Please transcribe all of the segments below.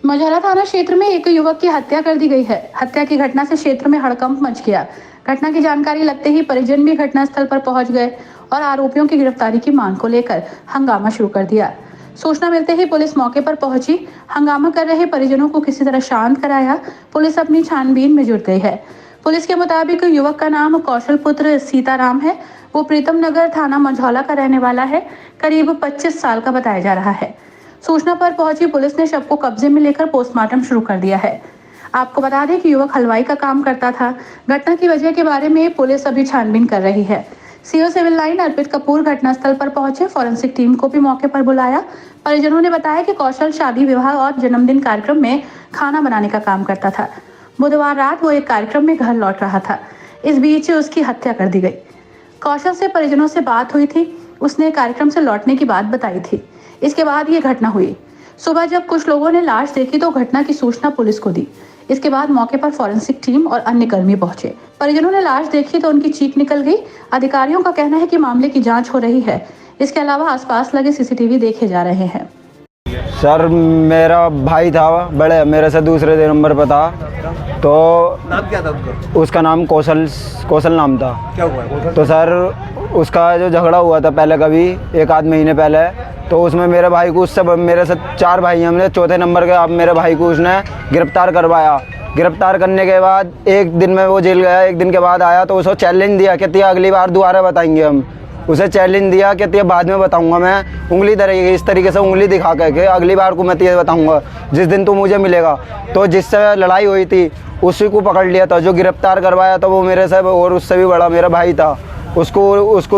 मझौला थाना क्षेत्र में एक युवक की हत्या कर दी गई है। हत्या की घटना से क्षेत्र में हड़कंप मच गया। घटना की जानकारी लगते ही परिजन भी घटनास्थल पर पहुंच गए और आरोपियों की गिरफ्तारी की मांग को लेकर हंगामा शुरू कर दिया। सूचना मिलते ही पुलिस मौके पर पहुंची। हंगामा कर रहे परिजनों को किसी तरह शांत कराया। पुलिस अपनी छानबीन में जुट गई है। पुलिस के मुताबिक युवक का नाम कौशल पुत्र सीताराम है। वो प्रीतम नगर थाना मझौला का रहने वाला है। करीब 25 साल का बताया जा रहा है। सूचना पर पहुंची पुलिस ने शव को कब्जे में लेकर पोस्टमार्टम शुरू कर दिया है। आपको बता दें कि युवक हलवाई का काम करता था। घटना की वजह के बारे में पुलिस अभी छानबीन कर रही है। सीओ सिविल लाइन अर्पित कपूर घटनास्थल पर पहुंचे। फॉरेंसिक टीम को भी मौके पर बुलाया। परिजनों ने बताया कि कौशल शादी विवाह और जन्मदिन कार्यक्रम में खाना बनाने का काम करता था। बुधवार रात वो एक कार्यक्रम में घर लौट रहा था। इस बीच उसकी हत्या कर दी गई। कौशल से परिजनों से बात हुई थी। उसने कार्यक्रम से लौटने की बात बताई थी। इसके बाद ये घटना हुई। सुबह जब कुछ लोगों ने लाश देखी तो घटना की सूचना पुलिस को दी। इसके बाद मौके पर फॉरेंसिक टीम और अन्य कर्मी पहुंचे। परिजनों ने लाश देखी तो उनकी चीख निकल गई। अधिकारियों का कहना है कि मामले की जांच हो रही है। इसके अलावा आसपास लगे सीसीटीवी देखे जा रहे हैं। सर मेरा भाई था, बड़े मेरे से दूसरे नंबर पर था। तो नाम क्या था उनका? उसका नाम कौशल नाम था। क्या हुआ? तो सर उसका जो झगड़ा हुआ था पहले कभी 1 आध महीने पहले, तो उसमें मेरे भाई को उससे मेरे से 4 भाई हैं हमने, चौथे नंबर के अब मेरे भाई को उसने गिरफ्तार करवाया। गिरफ्तार करने के बाद 1 दिन में वो जेल गया। 1 दिन के बाद आया तो उसको चैलेंज दिया कि अगली बार दोबारा बताएंगे हम। उसे चैलेंज दिया कि बाद में बताऊंगा। मैं उंगली तरीके इस तरीके से उंगली दिखा के अगली बार को मैं बताऊंगा जिस दिन तू मुझे मिलेगा। तो जिससे लड़ाई हुई थी उसी को पकड़ लिया था। जो गिरफ्तार करवाया था वो मेरे से और उससे भी बड़ा मेरा भाई था। उसको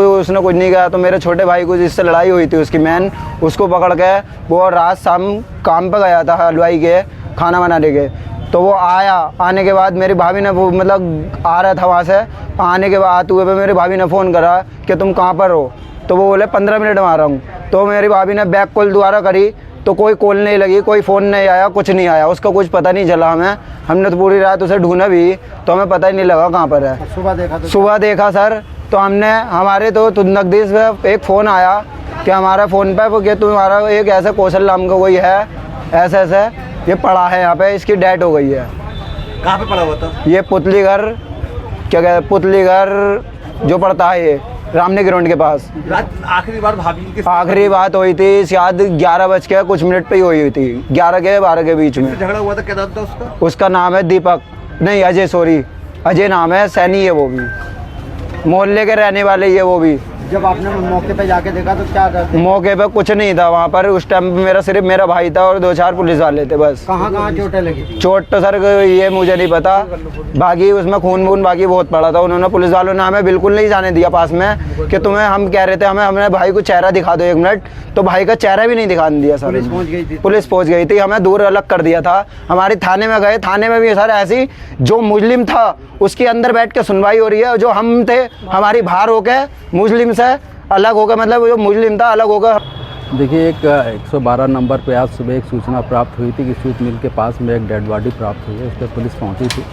उसने कुछ नहीं कहा। तो मेरे छोटे भाई को जिससे लड़ाई हुई थी उसकी मैन, उसको पकड़ के वो रात शाम काम पे गया था हलवाई के खाना बनाने के। तो वो आया। आने के बाद मेरी भाभी ने वो मतलब आ रहा था वहाँ से। आने के बाद हुए पे मेरी भाभी ने फ़ोन करा कि तुम कहाँ पर हो। तो वो बोले 15 मिनट में आ रहा हूँ। तो मेरी भाभी ने बैक कॉल दोबारा करी तो कोई कॉल नहीं लगी, कोई फ़ोन नहीं आया, कुछ नहीं आया। उसका कुछ पता नहीं चला हमें। हमने तो पूरी रात उसे ढूंढा भी तो हमें पता ही नहीं लगा कहाँ पर है। सुबह देखा सर तो हमने हमारे तो नकदीस में एक फ़ोन आया कि हमारा फ़ोन पे कि तुम्हारा एक ऐसा कौशल नाम का कोई है, ऐसे ये पड़ा है यहाँ पे, इसकी डेथ हो गई है। कहाँ पे पड़ा हुआ था? ये पुतलीघर, क्या कहते पुतलीघर जो पड़ता है ये रामने ग्राउंड के पास। आखिरी बार भाभी की आखिरी बात हुई थी शायद 11 बज के कुछ मिनट पे ही हुई थी, 11 के 12 के बीच में झगड़ा हुआ था। क्या नाम था उसका? उसका नाम है दीपक, नहीं अजय, सॉरी अजय नाम है। सैनी है वो भी, मोहल्ले के रहने वाले ही है वो भी। जब आपने मौके पे जाके देखा तो क्या करते? मौके पे कुछ नहीं था वहाँ पर उस टाइम पे। सिर्फ मेरा भाई था और 2-4 पुलिस वाले थे बस। कहाँ चोटें लगी थी? चोट तो सर ये मुझे नहीं पता, बाकी उसमें खून बाकी बहुत पड़ा था। उन्होंने पुलिस वालों ने हमें बिल्कुल नहीं जाने दिया पास में कि तुम्हें, हम कह रहे थे हमें भाई को चेहरा दिखा दो 1 मिनट, तो भाई का चेहरा भी नहीं दिखाने दिया सर। पुलिस पहुँच गई थी, हमें दूर अलग कर दिया था। हमारे थाने में गए, थाने में भी सर ऐसी जो मुस्लिम था उसके अंदर बैठ के सुनवाई हो रही है। जो हम थे हमारी बाहर होके मुस्लिम से अलग होकर, मतलब जो मुस्लिम था अलग होकर। देखिए, एक 112 नंबर पे आज सुबह एक सूचना प्राप्त हुई थी कि सूत मिल के पास में एक डेड बॉडी प्राप्त हुई है। उस पर पुलिस पहुंची थी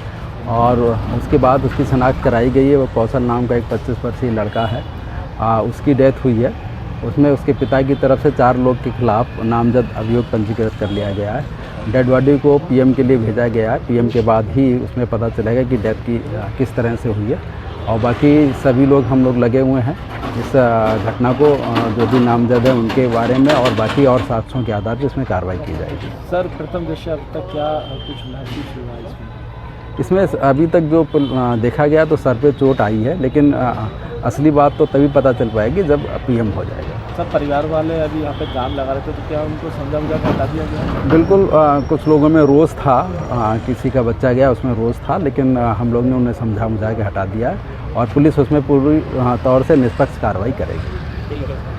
और उसके बाद उसकी शनाख्त कराई गई है। वो कौशल नाम का एक 25 वर्षीय लड़का है। उसकी डेथ हुई है। उसमें उसके पिता की तरफ से 4 लोग के खिलाफ नामजद अभियोग पंजीकृत कर लिया गया है। डेड बॉडी को पीएम के लिए भेजा गया है। पीएम के बाद ही उसमें पता चलेगा कि डेथ की किस तरह से हुई है। और बाकी सभी लोग हम लोग लगे हुए हैं इस घटना को जो भी नामजद है उनके बारे में और बाकी और साक्ष्यों के आधार पर इसमें कार्रवाई की जाएगी। सर, प्रथम दृष्टया अब तक क्या कुछ महसूस हुआ इसमें अभी तक जो देखा गया तो सर पे चोट आई है, लेकिन असली बात तो तभी पता चल पाएगी जब पीएम हो जाएगा। सर, परिवार वाले अभी यहाँ पे जाम लगा रहे थे तो क्या उनको समझा बुझा के हटा दिया गया? बिल्कुल, कुछ लोगों में रोष था, किसी का बच्चा गया उसमें रोष था, लेकिन हम लोग ने उन्हें समझा बुझा के हटा दिया है और पुलिस उसमें पूरी तौर से निष्पक्ष कार्रवाई करेगी।